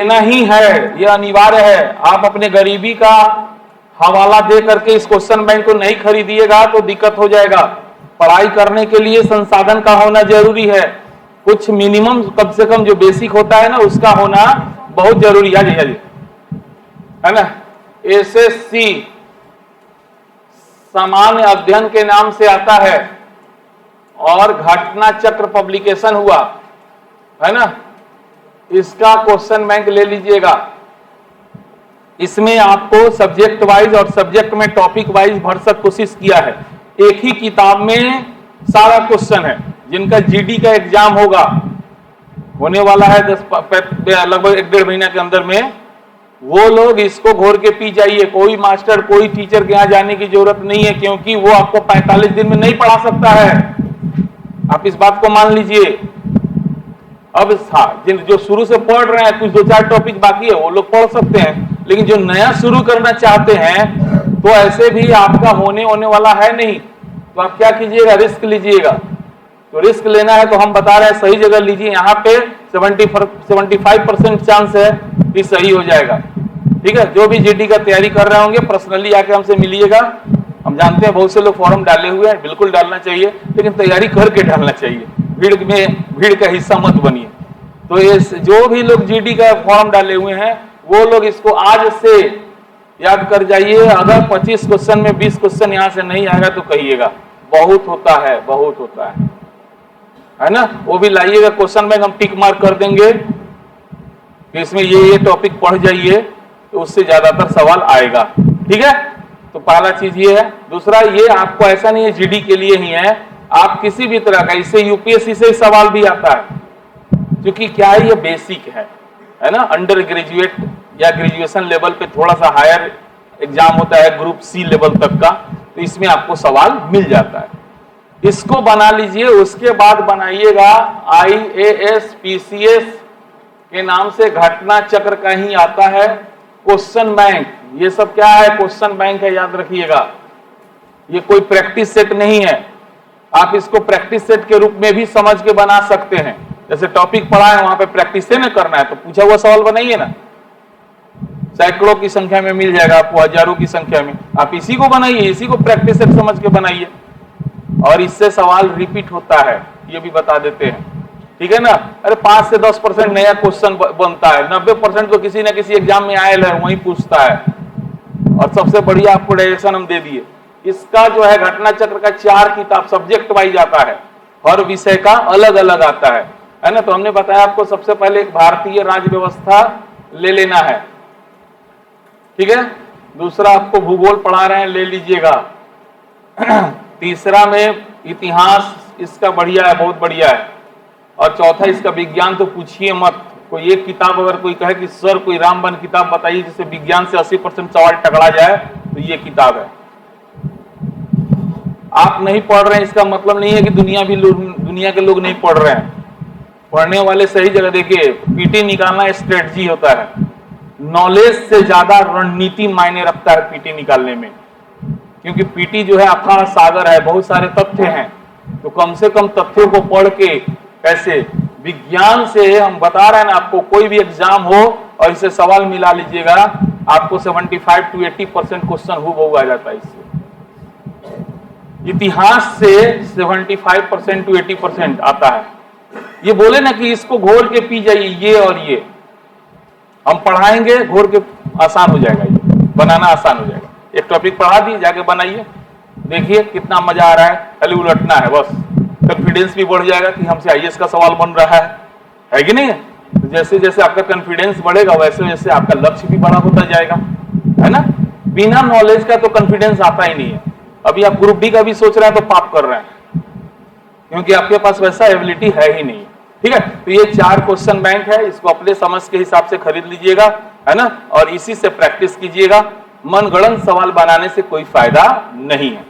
देना ही है, यह अनिवार्य है। आप अपने गरीबी का हवाला दे करके इस क्वेश्चन बैंक को नहीं खरीदिएगा तो दिक्कत हो जाएगा। पढ़ाई करने के लिए संसाधन का होना जरूरी है, कुछ मिनिमम कम से कम जो बेसिक होता है ना उसका होना बहुत जरूरी है ना। एसएससी सामान्य अध्ययन के नाम से आता है और घटना चक्र पब्लिकेशन हुआ है ना, इसका क्वेश्चन बैंक ले लीजिएगा। इसमें आपको सब्जेक्ट वाइज और सब्जेक्ट में टॉपिक वाइज भरसक कोशिश किया है। एक ही किताब में सारा क्वेश्चन है। जिनका जीडी का एग्जाम होगा, होने वाला है लगभग 1-1.5 महीना के अंदर में, वो लोग इसको घोर के पी जाइए। कोई मास्टर कोई टीचर के यहाँ जाने की जरूरत नहीं है, क्योंकि वो आपको 45 दिन में नहीं पढ़ा सकता है। आप इस बात को मान लीजिए। अब जिन जो शुरू से पढ़ रहे हैं, कुछ 2-4 टॉपिक बाकी है, वो लोग पढ़ सकते हैं, लेकिन जो नया शुरू करना चाहते हैं तो ऐसे भी आपका होने वाला है नहीं। तो आप क्या कीजिएगा, रिस्क लीजिएगा। तो रिस्क लेना है तो हम बता रहे हैं सही जगह लीजिए। यहाँ पे 75% चांस है कि सही हो जाएगा। ठीक है, जो भी जीडी का तैयारी कर रहे होंगे पर्सनली आके हमसे मिलिएगा। हम जानते हैं बहुत से लोग फॉर्म डाले हुए हैं, बिल्कुल डालना चाहिए, लेकिन तैयारी करके डालना चाहिए। भीड़ का हिस्सा मत बनिए। तो ये जो भी लोग जीडी का फॉर्म डाले हुए हैं वो लोग इसको आज से याद कर जाइए। अगर 25 क्वेश्चन में 20 क्वेश्चन यहां से नहीं आएगा तो कहिएगा। बहुत होता है, बहुत होता है ना। वो भी लाइएगा क्वेश्चन बैंक, हम टिक मार्क कर देंगे कि इसमें ये टॉपिक पढ़ जाइए, तो उससे ज्यादातर सवाल आएगा। ठीक है, तो पहला चीज ये है। दूसरा, ये आपको ऐसा नहीं है जीडी के लिए ही है, आप किसी भी तरह का, इससे यूपीएससी से सवाल भी आता है, क्योंकि क्या है ये बेसिक है ना। अंडर ग्रेजुएट या ग्रेजुएशन लेवल पे थोड़ा सा हायर एग्जाम होता है, ग्रुप सी लेवल तक का, तो इसमें आपको सवाल मिल जाता है। इसको बना लीजिए। उसके बाद बनाइएगा IAS PCS के नाम से घटना चक्र का ही आता है क्वेश्चन बैंक। ये सब क्या है, क्वेश्चन बैंक है, याद रखिएगा। ये कोई प्रैक्टिस सेट नहीं है। आप इसको प्रैक्टिस सेट के रूप में भी समझ के बना सकते हैं। जैसे टॉपिक पढ़ा है वहां पे प्रैक्टिस से ना करना है तो पूछा हुआ सवाल बनाइए ना। सैकड़ों की संख्या में मिल जाएगा आपको, हजारों की संख्या में। आप इसी को बनाइए, इसी को प्रैक्टिस सेट समझ के बनाइए, और इससे सवाल रिपीट होता है, ये भी बता देते हैं। ठीक है ना। अरे 5 से 10% नया क्वेश्चन बनता है, 90% तो किसी न किसी एग्जाम में आयल है, वही पूछता है। और सबसे बढ़िया आपको डायरेक्शन हम दे दिए। इसका जो है घटना चक्र का 4 किताब सब्जेक्ट वाइज आता है, हर विषय का अलग अलग आता है ना। तो हमने बताया आपको सबसे पहले एक भारतीय राज्य व्यवस्था ले लेना है। ठीक है, दूसरा आपको भूगोल पढ़ा रहे हैं, ले लीजिएगा। तीसरा में इतिहास इसका बढ़िया है, बहुत बढ़िया है। और चौथा इसका विज्ञान तो पूछिए मत। कोई एक किताब अगर कोई कहे कि सर कोई रामबन किताब बताइए जिससे विज्ञान से 80% सवाल टकरा जाए, तो ये किताब है। आप नहीं पढ़ रहे हैं इसका मतलब नहीं है कि दुनिया के लोग नहीं पढ़ रहे हैं। पढ़ने वाले सही जगह। देखिए, पीटी निकालना स्ट्रेटजी होता है, नॉलेज से ज्यादा रणनीति मायने रखता है पीटी निकालने में। क्योंकि पीटी जो है अथाह सागर है, बहुत सारे तथ्य हैं, तो कम से कम तथ्यों को पढ़ के कैसे विज्ञान से हम बता रहे हैं ना आपको, कोई भी एग्जाम हो और इसे सवाल मिला लीजिएगा, आपको 75 to 80% क्वेश्चन हूबहू आ जाता है इससे। इतिहास से 75% to 80% आता है। ये बोले ना कि इसको घोर के पी जाइए, ये और ये हम पढ़ाएंगे, घोर के आसान हो जाएगा, ये बनाना आसान हो जाएगा। एक टॉपिक पढ़ा दी, जाके बनाइए, देखिए कितना मजा आ रहा है। खाली उलटना है बस, कॉन्फिडेंस भी बढ़ जाएगा कि हमसे आईएएस का सवाल बन रहा है कि नहीं। तो जैसे जैसे आपका कॉन्फिडेंस बढ़ेगा वैसे वैसे आपका लक्ष्य भी बड़ा होता जाएगा, है ना। बिना नॉलेज का तो कॉन्फिडेंस आता ही नहीं है। अभी आप ग्रुप डी का भी सोच रहे हैं तो पाप कर रहे हैं, क्योंकि आपके पास वैसा एबिलिटी है ही नहीं। ठीक है, तो ये 4 क्वेश्चन बैंक है, इसको अपने समझ के हिसाब से खरीद लीजिएगा, है ना, और इसी से प्रैक्टिस कीजिएगा। मनगढ़ंत सवाल बनाने से कोई फायदा नहीं है।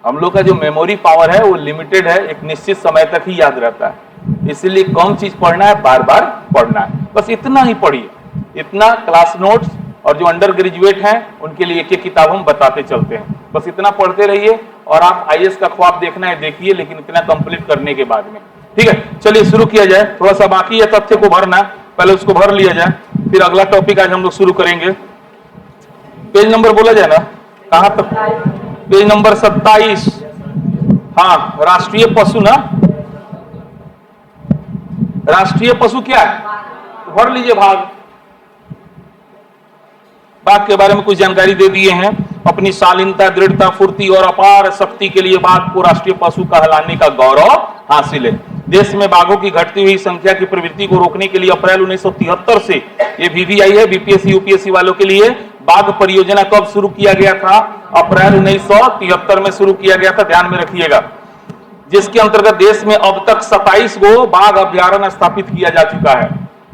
हम लोग का जो मेमोरी पावर है वो लिमिटेड है, एक निश्चित समय तक ही याद रहता है। इसीलिए कम चीज पढ़ना है, बार बार पढ़ना है, बस इतना ही पढ़िए। इतना क्लास नोट्स और जो अंडर ग्रेजुएट हैं उनके लिए एक एक किताब हम बताते चलते हैं, बस इतना पढ़ते रहिए। और आप आईएएस का ख्वाब देखना है देखिए, लेकिन इतना कंप्लीट करने के बाद में। ठीक है, चलिए शुरू किया जाए। थोड़ा सा बाकी है तथ्य को भरना, पहले उसको भर लिया जाए, फिर अगला टॉपिक आज हम लोग शुरू करेंगे। पेज नंबर बोला जाए ना, कहां तक? Page number 27। हाँ, राष्ट्रीय पशु ना, राष्ट्रीय पशु क्या है, भर लीजिए भाग। बाघ के बारे में कुछ जानकारी दे दिए हैं। अपनी शालीनता, दृढ़ता, फुर्ती और अपार शक्ति के लिए बाघ को राष्ट्रीय पशु कहलाने का गौरव हासिल है। देश में बाघों की घटती हुई संख्या की प्रवृत्ति को रोकने के लिए अप्रैल 1973 से ये वीवीआई है, बीपीएससी यूपीएससी वालों के लिए बाघ परियोजना कब शुरू किया गया था? अप्रैल 1973 में शुरू किया गया था, ध्यान में रखिएगा। जिसके अंतर्गत देश में अब तक 27 गो बाघ अभ्यारण्य स्थापित किया जा चुका है।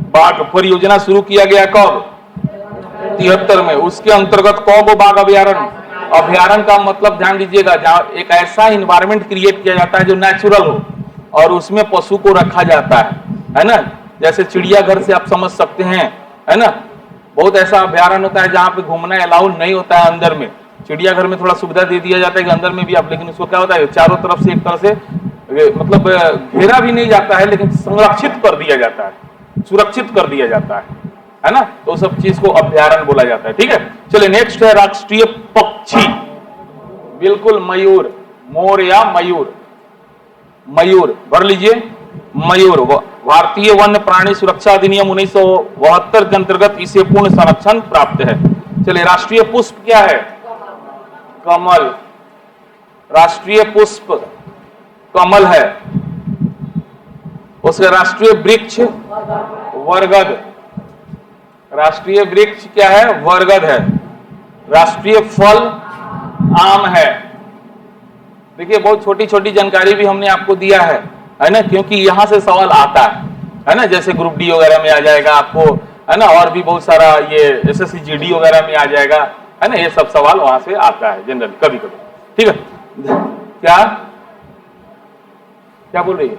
बाघ परियोजना शुरू किया गया कब? 73 में। उसके अंतर्गत कौन गो बाघ अभ्यारण्य? अभ्यारण्य का मतलब ध्यान दीजिएगा, जहां एक ऐसा इन्वायरमेंट क्रिएट किया जाता है जो नेचुरल हो और उसमें पशु को रखा जाता है ना। जैसे चिड़ियाघर से आप समझ सकते हैं, है ना। बहुत ऐसा अभ्यारण्य होता है जहां पे घूमना अलाउड नहीं होता है अंदर में। चिड़ियाघर में थोड़ा सुविधा दे दिया जाता है कि अंदर में भी आप, लेकिन उसको क्या होता है, चारों तरफ से एक तरह से मतलब घेरा भी नहीं जाता है, लेकिन संरक्षित कर दिया जाता है, सुरक्षित कर दिया जाता है ना। तो सब चीज को अभ्यारण्य बोला जाता है, ठीक है। चलिए नेक्स्ट है राष्ट्रीय पक्षी। बिल्कुल, मयूर, मोर या मयूर, मयूर भर लीजिए। मयूर भारतीय वन्य प्राणी सुरक्षा अधिनियम 1972 के अंतर्गत इसे पूर्ण संरक्षण प्राप्त है। चलिए राष्ट्रीय पुष्प क्या है? कमल। राष्ट्रीय पुष्प कमल है। उसका राष्ट्रीय वृक्ष बरगद। राष्ट्रीय वृक्ष क्या है? बरगद है। राष्ट्रीय फल आम है। देखिए बहुत छोटी छोटी जानकारी भी हमने आपको दिया है ना, क्योंकि यहां से सवाल आता है ना। जैसे ग्रुप डी वगैरह में आ जाएगा आपको, है ना, और भी बहुत सारा ये एसएससी जीडी वगैरह में आ जाएगा, है ना। ये सब सवाल वहां से आता है जनरल कभी कभी, ठीक है। क्या क्या बोल रही है?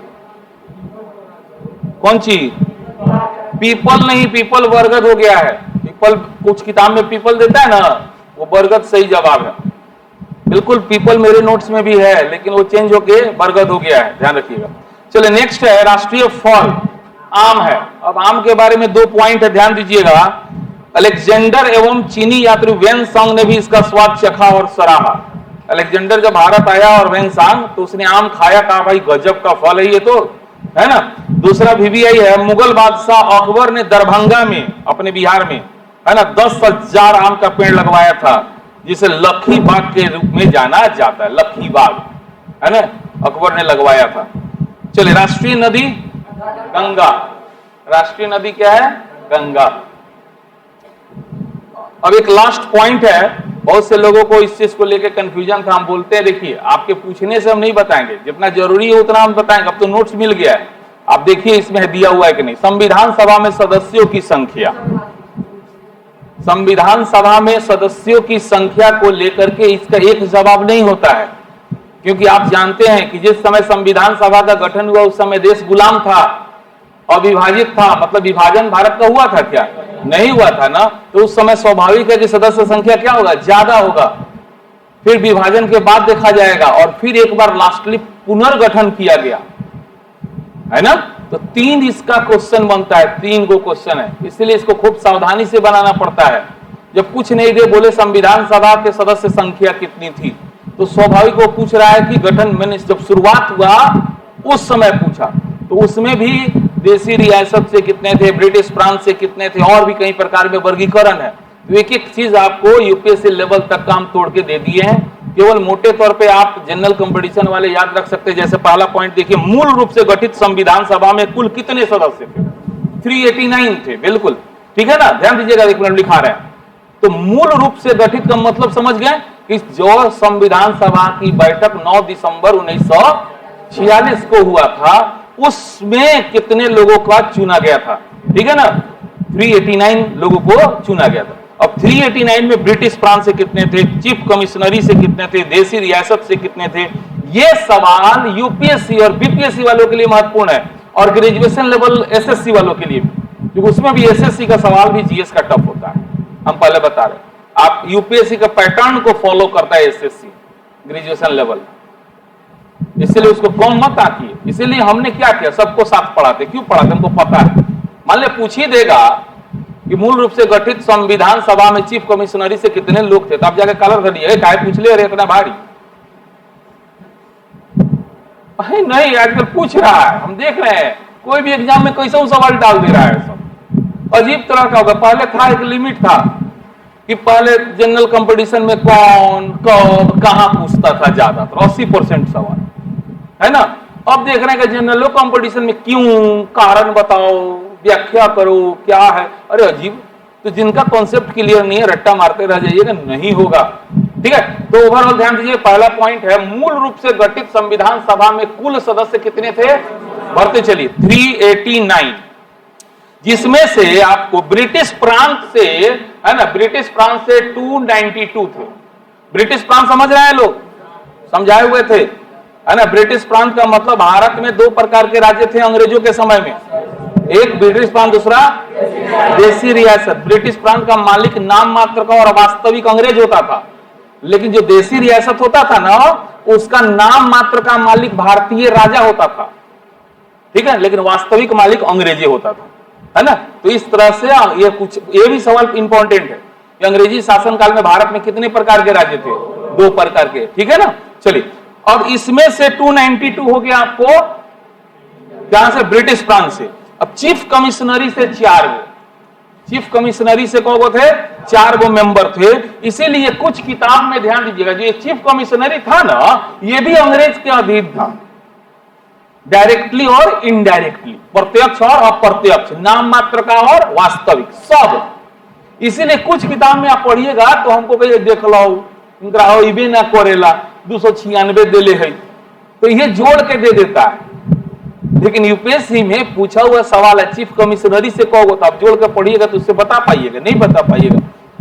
कौन चीज? पीपल नहीं, पीपल बरगद हो गया है। पीपल कुछ किताब में पीपल देता है ना, वो बरगद सही जवाब है। बिल्कुल, पीपल मेरे नोट्स में भी है, लेकिन वो चेंज होके बरगद हो गया है, ध्यान रखिएगा। चलिए नेक्स्ट है राष्ट्रीय फल आम है। अब आम के बारे में 2 पॉइंट है, ध्यान दीजिएगा। अलेक्जेंडर एवं चीनी यात्री वेनसांग ने भी इसका स्वाद चखा और सराहा। अलेक्जेंडर जब भारत आया और वेनसांग, तो उसने आम खाया, कहा भाई गजब का फल है ये तो, है ना। दूसरा वीवीआई है, मुगल बादशाह अकबर ने दरभंगा में, अपने बिहार में, है ना, 10,000 आम का पेड़ लगवाया था, जिसे लक्खी बाग के रूप में जाना जाता है। लक्खी बाग, है ना, अकबर ने लगवाया था। चलिए राष्ट्रीय नदी गंगा। राष्ट्रीय नदी क्या है? गंगा। अब एक लास्ट पॉइंट है, बहुत से लोगों को इस चीज को लेकर कंफ्यूजन था। हम बोलते हैं, देखिए आपके पूछने से हम नहीं बताएंगे, जितना जरूरी है उतना हम बताएंगे। अब तो नोट्स मिल गया है, आप देखिए इसमें दिया हुआ है कि नहीं। संविधान सभा में सदस्यों की संख्या, संविधान सभा में सदस्यों की संख्या को लेकर के इसका एक जवाब नहीं होता है, क्योंकि आप जानते हैं कि जिस समय संविधान सभा का गठन हुआ उस समय देश गुलाम था, अविभाजित था। मतलब विभाजन भारत का हुआ था क्या? नहीं हुआ था ना। तो उस समय स्वाभाविक है कि सदस्य संख्या क्या होगा? ज्यादा होगा। फिर विभाजन के बाद देखा जाएगा, और फिर एक बार लास्टली पुनर्गठन किया गया, है ना। तो 3 इसका क्वेश्चन बनता है, 3 को क्वेश्चन है, इसलिए इसको खूब सावधानी से बनाना पड़ता है। जब कुछ नहीं दे, बोले संविधान सभा के सदस्य संख्या कितनी थी, तो स्वाभाविक वो पूछ रहा है कि गठन मैंने जब शुरुआत हुआ उस समय पूछा, तो उसमें भी देसी रियासत से कितने थे, ब्रिटिश प्रांत से कितने थे, और भी कई प्रकार में वर्गीकरण है। तो एक एक चीज आपको यूपीएससी लेवल तक काम तोड़ के दे दिए हैं। केवल मोटे तौर पे आप जनरल कंपटीशन वाले याद रख सकते हैं। जैसे पहला पॉइंट देखिए, मूल रूप से गठित संविधान सभा में कुल कितने सदस्य थे? 389 थे। बिल्कुल ठीक है ना, ध्यान दीजिएगा, एक मिनट लिखा रहे हैं। तो मूल रूप से गठित का मतलब समझ गए कि जो संविधान सभा की बैठक 9 दिसंबर 1946 को हुआ था, उसमें कितने लोगों का चुना गया था? ठीक है ना, 389 लोगों को चुना गया था। अब 389 में ब्रिटिश प्रांत से कितने थे, चीफ कमिश्नरी से कितने थे, देसी रियासत से कितने थे? ये सवाल यूपीएससी और बीपीएससी वालों के लिए महत्वपूर्ण है, और ग्रेजुएशन लेवल एसएससी वालों के लिए, क्योंकि उसमें भी एसएससी का सवाल भी जीएस का टफ होता है। हम पहले बता रहे, आप यूपीएससी का पैटर्न को फॉलो करता है एसएससी ग्रेजुएशन लेवल, इसलिए उसको कम मत आती है। इसीलिए हमने क्या किया, सबको साथ पढ़ाते। क्यों पढ़ाते? हमको पता है मान लिया पूछ ही देगा कि मूल रूप से गठित संविधान सभा में चीफ कमिश्नरी से कितने लोग थे, तो आप जाके कलर कर दिए काहे पूछ ले, अरे इतना भारी नहीं, आजकल पूछ रहा है, हम देख रहे हैं कोई भी एग्जाम में कैसा सवाल डाल दे रहा है, सब अजीब तरह का होगा। पहले था एक लिमिट था कि पहले जनरल कंपटीशन में कौन कब कहां पूछता था ज्यादातर 80% सवाल, है ना। अब देख रहे हैं कि जनरल कंपटीशन में क्यों, कारण बताओ, व्याख्या करो, क्या है, अरे अजीब। तो जिनका कॉन्सेप्ट क्लियर नहीं है रट्टा मारते रह जाइएगा, नहीं होगा, ठीक है। तो ओवरऑल ध्यान दीजिए, पहला पॉइंट है मूल रूप से गठित संविधान सभा में कुल सदस्य कितने थे, बढ़ते चलिए 389, जिसमें से आपको ब्रिटिश प्रांत से, है ना, ब्रिटिश प्रांत से 292 थे। ब्रिटिश प्रांत समझ रहे हैं लोग, समझाए हुए थे, है ना। ब्रिटिश प्रांत का मतलब भारत में दो प्रकार के राज्य थे अंग्रेजों के समय में, एक ब्रिटिश प्रांत, दूसरा देसी रियासत। ब्रिटिश प्रांत का मालिक नाम मात्र का और वास्तविक अंग्रेज होता था, लेकिन जो देसी रियासत होता था ना, उसका नाम मात्र का मालिक भारतीय राजा होता था, ठीक है, लेकिन वास्तविक मालिक अंग्रेजी होता था, है ना। तो इस तरह से ये भी सवाल इंपॉर्टेंट है कि अंग्रेजी शासनकाल में भारत में कितने प्रकार के राज्य थे, दो प्रकार के, ठीक है ना। चलिए, अब इसमें से 292 हो गया आपको जहां से, ब्रिटिश प्रांत से। अब चीफ कमिश्नरी से 4 गो, चीफ कमिश्नरी से कौ गो थे, 4 गो मेंबर थे। इसीलिए कुछ किताब में ध्यान दीजिएगा, जो चीफ कमिश्नरी था ना, ये भी अंग्रेज के अधीन था, डायरेक्टली और इनडायरेक्टली, प्रत्यक्ष और अप्रत्यक्ष, नाम मात्र का और वास्तविक, सब। इसीलिए कुछ किताब में आप पढ़िएगा तो हमको कहिए देख लो इनका इबे ना करेला 296 देले है, तो ये जोड़ के दे देता है। लेकिन यूपीएससी में पूछा हुआ सवाल है चीफ कमिश्नरी से कहोगे तो आप जोड़ के पढ़िएगा तो उससे बता पाइएगा, नहीं बता पाइएगा,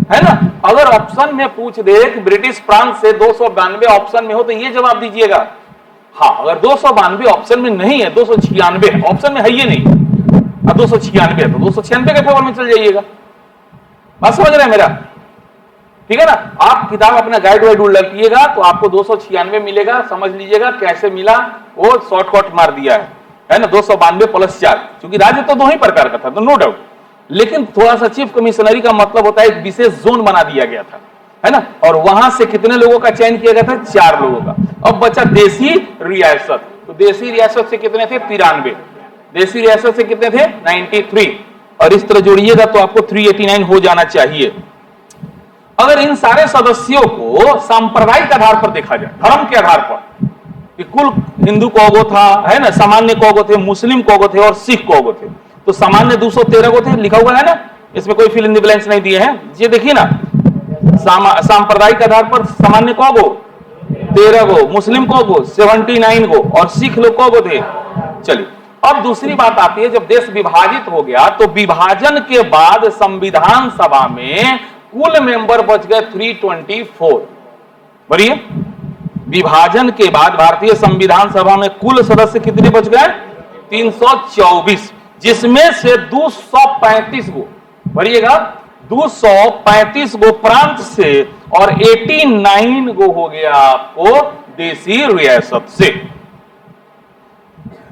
है ना। अगर ऑप्शन में पूछ दे कि ब्रिटिश प्रांत से 292 ऑप्शन में हो तो ये जवाब दीजिएगा हाँ। अगर 292 ऑप्शन में नहीं है, 296 है, ऑप्शन में है ये नहीं, 296 है तो 296 के पेपर में चल जाइएगा। बात समझ रहे हैं मेरा, ठीक है ना। आप किताब अपना गाइड वाइड उल्टिएगा तो आपको 296 मिलेगा, समझ लीजिएगा कैसे मिला, वो शॉर्टकट मार दिया है ना। 292 + 4, क्योंकि राज्य तो दो ही प्रकार का था, तो नो डाउट, लेकिन थोड़ा सा चीफ कमिश्नरी का मतलब होता है एक विशेष जोन बना दिया गया था, है ना। और वहां से कितने लोगों का चयन किया गया था, 4 लोगों का। अब बचा देसी रियासत, तो देसी रियासत से कितने थे, 93, देसी रियासत से कितने थे, 93, और इस तरह जोड़िएगा तो आपको 389 हो जाना चाहिए। अगर इन सारे सदस्यों को सांप्रदायिक आधार पर देखा जाए, धर्म के आधार पर, कि कुल हिंदू कौगो था, है ना, सामान्य कौगो थे, मुस्लिम कौगो थे और सिख कौगो थे, तो सामान्य 213 गो थे, लिखा हुआ है ना, इसमें कोई फिल इन द ब्लैंक्स नहीं दिए हैं, ये देखिए ना। सांप्रदायिक आधार पर सामान्य कौगो 13 गो, मुस्लिम कौगो 79 गो और सिख लोग कौगो थे। चलिए, अब दूसरी बात आती है, जब देश विभाजित हो गया तो विभाजन के बाद संविधान सभा में कुल मेंबर बच गए 324। बढ़िए, विभाजन के बाद भारतीय संविधान सभा में कुल सदस्य कितने बच गए, 324, जिसमें से 235 गो, बढ़िएगा, 235 गो प्रांत से और 89 गो हो गया आपको देसी रियासत से।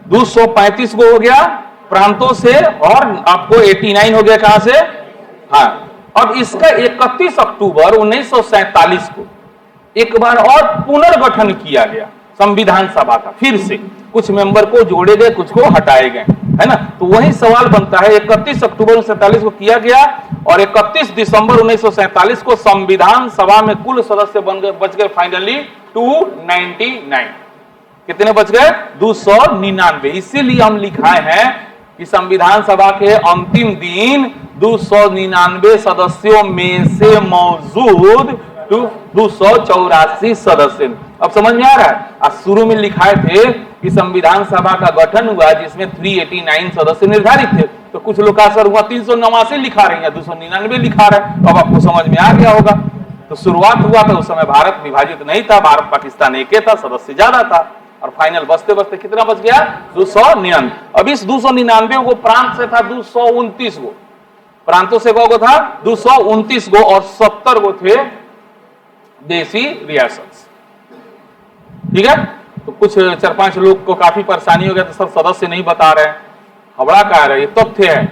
235 गो हो गया प्रांतों से और आपको 89 हो गया कहां से, हाँ। अब इसका 31 अक्टूबर 1947 को एक बार और पुनर्गठन किया गया संविधान सभा का, फिर से कुछ मेंबर को जोड़े गए, कुछ को हटाए गए, है ना। तो वही सवाल बनता है, 31 अक्टूबर 1947 को किया गया और 31 दिसंबर 1947 को संविधान सभा में कुल सदस्य बच गए फाइनली 299। कितने बच गए, 299। इसीलिए हम लिखाए हैं कि संविधान सभा के अंतिम दिन 299 सदस्यों में से मौजूद 284 सदस्य। अब समझ में आ रहा है। आज शुरू में लिखाए थे कि संविधान सभा का गठन हुआ जिसमें 389 सदस्य निर्धारित थे, तो कुछ लोग का असर हुआ 389 लिखा रहे हैं, 299 लिखा रहे। अब आपको समझ में आ गया होगा। तो शुरुआत हुआ था उस समय भारत विभाजित नहीं था, भारत पाकिस्तान एक था, सदस्य ज्यादा था, और फाइनल बचते बचते कितना बच गया, 299। अब इस 299 को प्रांत से था 229 गो, प्रांतों से गो था 229 गो और 70 गो थे देसी रियासत। ठीक है, तो कुछ 4-5 लोग को काफी परेशानी हो गया, तो सब सदस्य नहीं बता रहे, हबड़ा कह रहे, ये तथ्य है।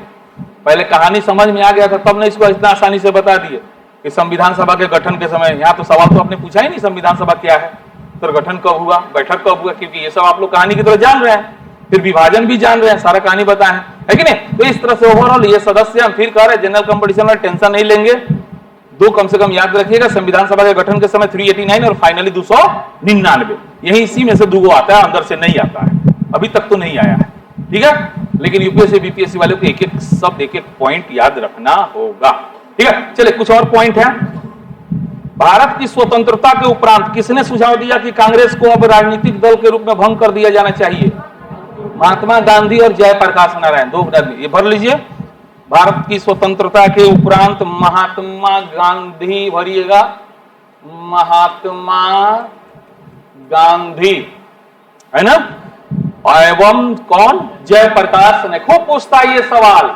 पहले कहानी समझ में आ गया था तब न इसको इतना आसानी से बता दिए कि संविधान सभा के गठन के समय, यहाँ तो सवाल तो आपने पूछा ही नहीं संविधान सभा क्या है, तो गठन कब हुआ, बैठक कब हुआ, क्योंकि ये सब आप लोग कहानी की तरह जान रहे हैं, फिर विभाजन भी जान रहे हैं, सारा कहानी बताए है कि नहीं। तो इस तरह से ओवरऑल ये सदस्य हम फिर कह रहे हैं जनरल कंपटीशन में टेंशन नहीं लेंगे, दो कम से कम याद रखिएगा, संविधान सभा के गठन के समय 389 और फाइनली 299, यही इसी में से दो आता है, अंदर से नहीं आता है, अभी तक तो नहीं आया है, ठीक है। लेकिन यूपीएससी बीपीएससी वालों को एक एक शब्द एक एक पॉइंट याद रखना होगा, ठीक है। चलिए कुछ और पॉइंट है। भारत की स्वतंत्रता के उपरांत किसने सुझाव दिया कि कांग्रेस को अब राजनीतिक दल के रूप में भंग कर दिया जाना चाहिए? महात्मा गांधी और जयप्रकाश नारायण, दो आदमी, ये भर लीजिए। भारत की स्वतंत्रता के उपरांत महात्मा गांधी, भरिएगा महात्मा गांधी, है ना, एवं कौन, जयप्रकाश ने। खूब पूछता है ये सवाल,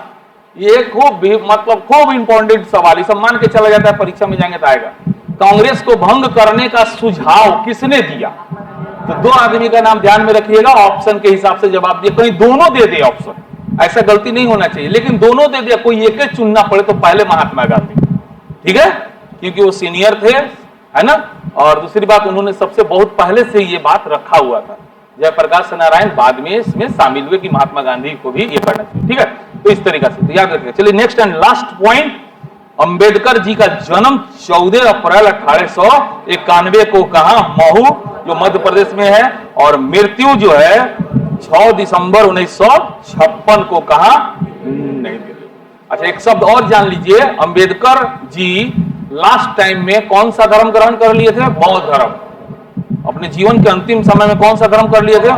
ये खूब मतलब खूब इंपॉर्टेंट सवाल, ये सब मान के चला जाता है, परीक्षा में जाएंगे तो आएगा। कांग्रेस को भंग करने का सुझाव किसने दिया? तो दो आदमी का नाम ध्यान में रखिएगा, ऑप्शन के हिसाब से जवाब दिए, कहीं दोनों दे दे ऑप्शन, ऐसा गलती नहीं होना चाहिए, लेकिन दोनों दे दिया, कोई एक चुनना पड़े तो पहले महात्मा गांधी, ठीक है, क्योंकि वो सीनियर थे, है ना, और दूसरी बात उन्होंने सबसे बहुत पहले से ये बात रखा हुआ था। जयप्रकाश नारायण बाद में इसमें शामिल हुए कि महात्मा गांधी को भी ये करना चाहिए, ठीक है। तो इस तरीका से याद रखिए। चलिए next and last point, Ambedkar ji का जन्म 14 अप्रैल 1891 को कहा, महू जो मध्य प्रदेश में है, और मृत्यु जो है 6 दिसंबर 1956 को कहा, नहीं दिल्ली। अच्छा एक शब्द और जान लीजिए, अंबेडकर जी लास्ट टाइम में कौन सा धर्म ग्रहण कर लिए थे? बौद्ध धर्म। अपने जीवन के अंतिम समय में कौन सा धर्म कर लिए थे?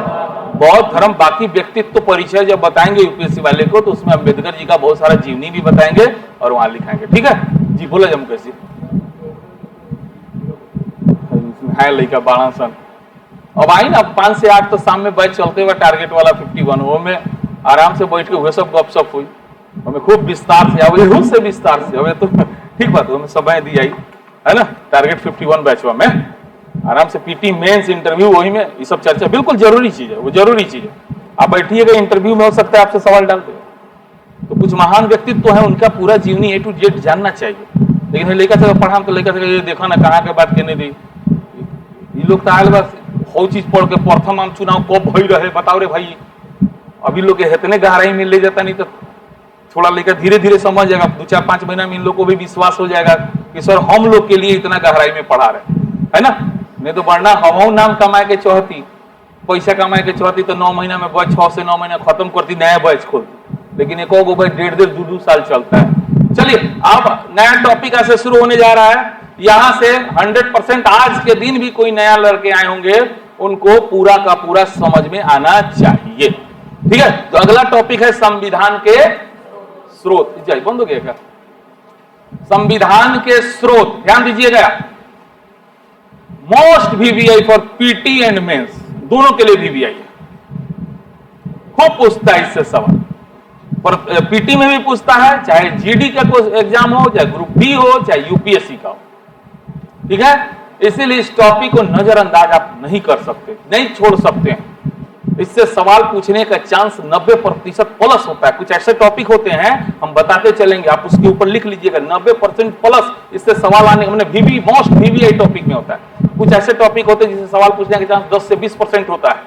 बौद्ध धर्म। बाकी व्यक्तित्व परिचय जब बताएंगे यूपीएससी वाले को तो उसमें अंबेडकर जी का बहुत सारा जीवनी भी बताएंगे और वहां लिखाएंगे, ठीक है जी। बोला जम कैसी है लड़का 12 सन। अब आई ना 5 से 8 तो शाम में बैच चलते हुए टारगेट वाला 51 वो में आराम से बैठ के हुए सब गपशप हुई, हमें खूब विस्तार से आवे, रूस से विस्तार से हमें तो ठीक बात, हमें समय दी आई है ना, टारगेट 51 बैचवा में आराम से पीटी मेंस इंटरव्यू, वही में ये सब चर्चा बिल्कुल जरूरी चीज है, वो जरूरी चीज है। आप बैठिएगा इंटरव्यू में, हो सकता है आपसे सवाल डाल दे, तो कुछ महान व्यक्तित्व है उनका पूरा जीवनी A to Z जानना चाहिए। लेकिन लेकर से पढ़ा तो लेकर से ये देखा ना कहाँ के बात कहने दी, ये लोग तो आयल बस हो चीज पढ़ के प्रथम आम चुनाव कब भई रहे बताओ रे भाई, अभी लोग इतने गहराई में ले जाता नहीं तो थोड़ा लेकर धीरे धीरे समझ जाएगा, 2-4-5 महीना में इन लोग को भी विश्वास हो जाएगा कि सर हम लोग के लिए इतना गहराई में पढ़ा रहे, है ना। नहीं तो बढ़ना हम नाम कमाए के चाहती, पैसा कमाए के चाहती तो 9 महीना में बैच 6 से 9 महीना खत्म करती, नया बैच खोलती, लेकिन एक और बैच 1.5-2 साल चलता है। चलिए अब नया टॉपिक ऐसे शुरू होने जा रहा है, यहां से 100% आज के दिन भी कोई नया लड़के आए होंगे उनको पूरा का पूरा समझ में आना चाहिए, ठीक है। तो अगला टॉपिक है संविधान के स्रोत। जाइए बंद हो गया क्या? संविधान के स्रोत ध्यान दीजिएगा, most VVI for PT and mains, दोनों के लिए वीवीआई है, खूब पूछता है इससे सवाल, पर पीटी में भी पूछता है, चाहे जीडी का कोई एग्जाम हो, चाहे ग्रुप बी हो, चाहे यूपीएससी का हो, ठीक है। इसीलिए इस टॉपिक को नजरअंदाज आप नहीं कर सकते, नहीं छोड़ सकते हैं, इससे सवाल पूछने का चांस 90% प्लस होता है। कुछ ऐसे टॉपिक होते हैं हम बताते चलेंगे, आप उसके ऊपर लिख लीजिएगा 90% प्लस इससे सवाल आने, हमने वीवी मोस्ट वीवीआई टॉपिक में होता है। कुछ ऐसे टॉपिक होते हैं जिससे सवाल पूछने का चांस 10 से 20% होता है,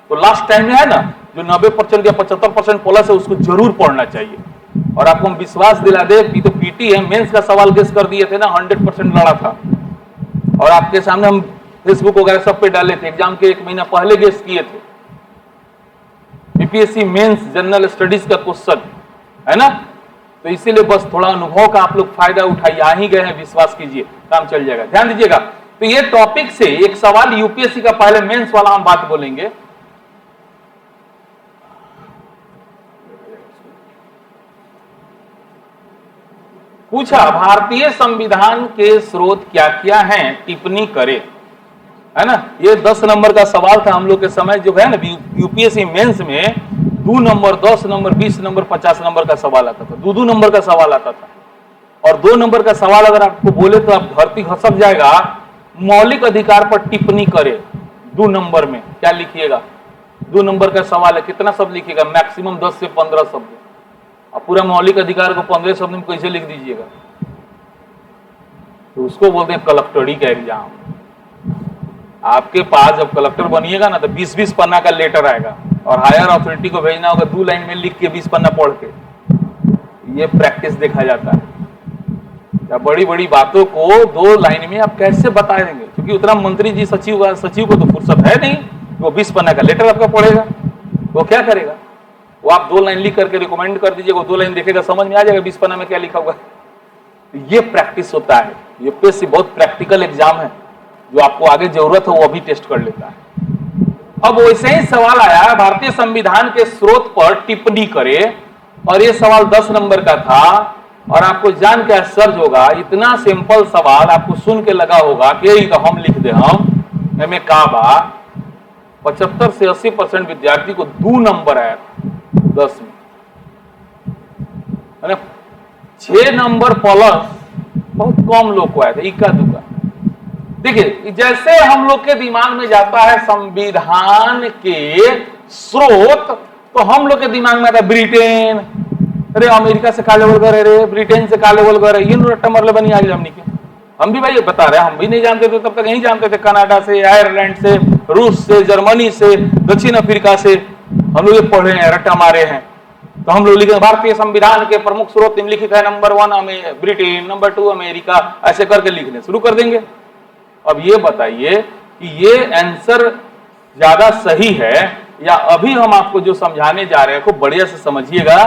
तो लास्ट टाइम में है ना जो 90% या 75% प्लस है उसको जरूर पढ़ना चाहिए। और आपको हम विश्वास दिला दे कि तो पीटी है, मेंस का सवाल गेस कर दिए थे ना, 100% लड़ा था, और आपके सामने हम फेसबुक वगैरह सब पे डाले थे, एग्जाम के 1 महीना पहले गेस किए थे। बीपीएससी मेंस जनरल स्टडीज का क्वेश्चन है ना, तो इसीलिए बस थोड़ा अनुभव का आप लोग फायदा उठाइए, आ ही गए हैं, विश्वास कीजिए काम चल जाएगा। ध्यान दीजिएगा, तो ये टॉपिक से एक सवाल यूपीएससी का, पहले मेंस वाला हम बात बोलेंगे। पूछा भारतीय संविधान के स्रोत क्या क्या हैं, टिप्पणी करें, है ना। ये 10 नंबर का सवाल था हम लोग के समय, जो है ना यूपीएससी मेंस में 2 नंबर, 10 नंबर, 20 नंबर, 50 नंबर का सवाल आता था, 2-2 नंबर का सवाल आता था। और 2 नंबर का सवाल अगर आपको बोले तो आप धरती खसक जाएगा, मौलिक अधिकार पर टिप्पणी करे 2 नंबर में, क्या लिखिएगा? 2 नंबर का सवाल है, कितना शब्द लिखिएगा? मैक्सिमम 10 से 15 शब्द, अब पूरा मौलिक अधिकार को 15 शब्द में कैसे लिख दीजिएगा? तो उसको बोलते हैं कलेक्टरी का एग्जाम। आपके पास जब कलेक्टर बनिएगा ना तो 20-20 पन्ना का लेटर आएगा और हायर अथॉरिटी को भेजना होगा 2 लाइन में लिख के 20 पन्ना पढ़ के। ये प्रैक्टिस देखा जाता है। या बड़ी बड़ी बातों को 2 लाइन में आप कैसे बता देंगे? क्योंकि उतना मंत्री जी सचिव को तो फुर्सत है नहीं, वो 20 पन्ना का लेटर आपका पढ़ेगा। वो क्या करेगा? वो आप 2 लाइन लिख करके रिकमेंड कर दीजिए, वो 2 लाइन देखेगा, समझ में आ जाएगा 20 पन्ना में क्या लिखा हुआ है। ये प्रैक्टिस होता है। यूपीएससी बहुत प्रैक्टिकल एग्जाम है, जो आपको आगे जरूरत हो वो अभी टेस्ट कर लेता है। अब वैसे ही सवाल आया, भारतीय संविधान के स्रोत पर टिप्पणी करे, और ये सवाल 10 नंबर का था और आपको जान के आश्चर्य होगा, इतना सिंपल सवाल आपको सुन के लगा होगा कि तो हम लिख दे, हम एमे का बा। 75 से 80% विद्यार्थी को 2 नंबर आया 10 में, 6 नंबर प्लस बहुत कम लोग को आया था, इक्का दुक्का। देखिए, जैसे हम लोग के दिमाग में जाता है संविधान के स्रोत, तो हम लोग के दिमाग में आता है ब्रिटेन, अरे अमेरिका से का लेवल कर रहे, ब्रिटेन से का लेवल कर रहे, ये रट्टा मरले बनी आज हमनी के। हम भी भाई बता रहे हैं, हम भी नहीं जानते थे तब तक, नहीं जानते थे कनाडा से, आयरलैंड से, रूस से, जर्मनी से, दक्षिण अफ्रीका से हम लोग पढ़े हैं, रट्टा मारे हैं। तो हम लोग लिखे भारतीय संविधान के प्रमुख स्रोत निम्नलिखित है, नंबर 1 ब्रिटेन, नंबर 2 अमेरिका, ऐसे करके लिखने शुरू कर देंगे। अब ये बताइए कि ये आंसर ज्यादा सही है या अभी हम आपको जो समझाने जा रहे हैं खूब बढ़िया से समझिएगा,